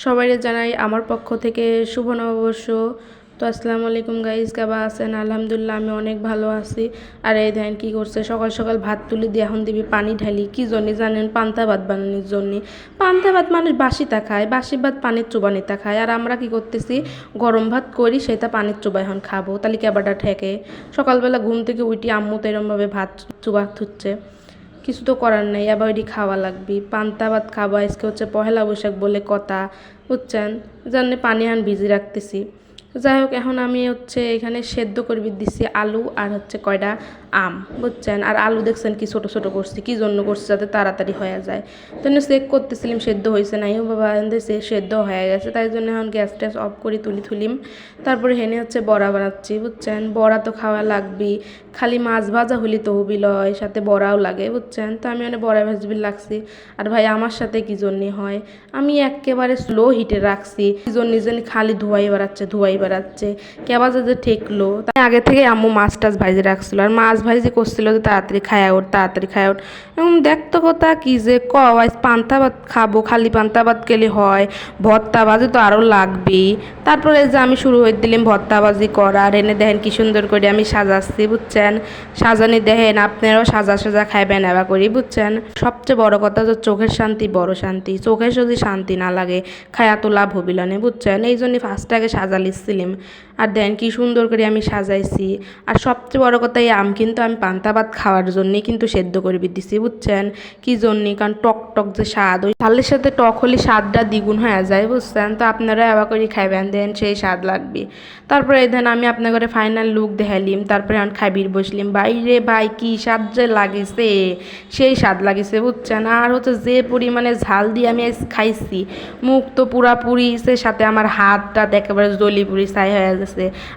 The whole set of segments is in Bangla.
সবাইকে জানাই আমার পক্ষ থেকে শুভ নববর্ষ। তো আসসালামু আলাইকুম গাইস, কেবা আছেন? আলহামদুলিল্লাহ আমি অনেক ভালো আছি। আর এই ধ্যান কি করছে, সকাল সকাল ভাত তুলি দিয়ে এখন দিবি পানি ঢালি কি জন্য জানেন? পান্তা ভাত বানানোর জন্য। পান্তা ভাত মানুষ বাসিতা খায়, বাসি ভাত পানির চোবানিতা খায়, আর আমরা কি করতেছি গরম ভাত করি সেটা পানির চোবা এখন খাবো, তাহলে কেবাটা ঠেকে। সকালবেলা ঘুম থেকে উঠি আম্মু তো এরমভাবে ভাত চোবা থুচ্ছে, কিছু তো করার নেই, আবার ওইটি খাওয়া লাগবে। পান্তা ভাত খাবো, আজকে হচ্ছে পহেলা বৈশাখ বলে কথা, বুঝছেন? জানে পানি আন ভিজি রাখতেছি। যাই হোক, এখন আমি হচ্ছে এখানে সেদ্ধ করে দিচ্ছি আলু আর হচ্ছে কয়টা আম, বুঝছেন? আর আলু দেখছেন কি ছোট ছোট করছি, কি জন্য করছি? যাতে তাড়াতাড়ি হয়ে যায়। তো চেক করতেছিলাম সেদ্ধ হয়েছে নাই, ও বাবা সে সেদ্ধ হয়ে গেছে, তাই জন্য এখন গ্যাস ট্যাস অফ করে তুলিম। তারপরে হেনে হচ্ছে বড়া বানাচ্ছি, বুঝছেন? বড়া তো খাওয়া লাগবেই, খালি মাছ ভাজা হলি তো হবিল হয়, সাথে বড়াও লাগে, বুঝছেন? তো আমি অনেক বড়া ভাজবি লাগছি। আর ভাই আমার সাথে কি জন্যে হয়, আমি একেবারে স্লো হিটে রাখছি, কি জন্য খালি ধোয়াই বেড়াচ্ছে কেবা যে ঠেকলো। তাই আগে থেকে আম্মু মাছ টাছ ভাজি রাখছিল, আর মাছ ভাজি করছিল যে তাড়াতাড়ি খায় ওঠ। এবং দেখতো কথা কি যে আজ পান্তা ভাত খাবো, খালি পান্তা ভাত খেলে হয়, ভর্তা ভাজি তো আরও লাগবেই। তারপরে যে আমি শুরু হয়ে দিলাম ভর্তা ভাজি করা, আর এনে দেখেন কি সুন্দর করে আমি সাজাচ্ছি, বুঝছেন? সাজানি দেখেন, আপনারাও সাজা খাইবেন এবার করি, বুঝছেন? সবচেয়ে বড় কথা যে চোখের শান্তি বড় শান্তি, চোখের যদি শান্তি না লাগে খায়া তো লাভ হবিল না, বুঝছেন? এই জন্য ফার্স্টে আগে সাজা লিখছিলাম। আর দেন কি সুন্দর করে আমি সাজাইছি। আর সবচেয়ে বড় কথা এই আম কিন্তু আমি পান্তা ভাত খাওয়ার জন্যই কিন্তু সেদ্ধ করে দিছি, বুঝছেন? কি জন্যে? কারণ টক টক যে স্বাদ, ওই ঝালের সাথে টক হলে স্বাদটা দ্বিগুণ হয়ে যায়, বুঝছেন? তো আপনারা এবার করে খাইবেন, দেন সেই স্বাদ লাগবে। তারপরে এই দেন আমি আপনার ঘরে ফাইনাল লুক দেখাইলিম, তারপরে আমি খাইবির বসলিম। বাইরে ভাই কি স্বাদ যে লাগিছে, সেই স্বাদ লাগিছে, বুঝছেন? আর হচ্ছে যে পরিমাণে ঝাল দিয়ে আমি খাইছি, মুখ তো পুরাপুরি সে সাথে আমার হাতটা একেবারে জ্বলি পুরি ছাই হয়ে গেছে।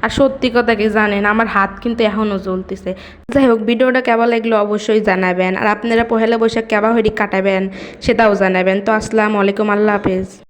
আর সত্যি কথা কি জানেন, আমার হাত কিন্তু এখনও জ্বলতেছে। যাই হোক, ভিডিওটা কেমন লাগলো অবশ্যই জানাবেন, আর আপনারা পহেলা বৈশাখ কেবা হইরি কাটাবেন সেটাও জানাবেন। তো আসসালামু আলাইকুম, আল্লাহ হাফেজ।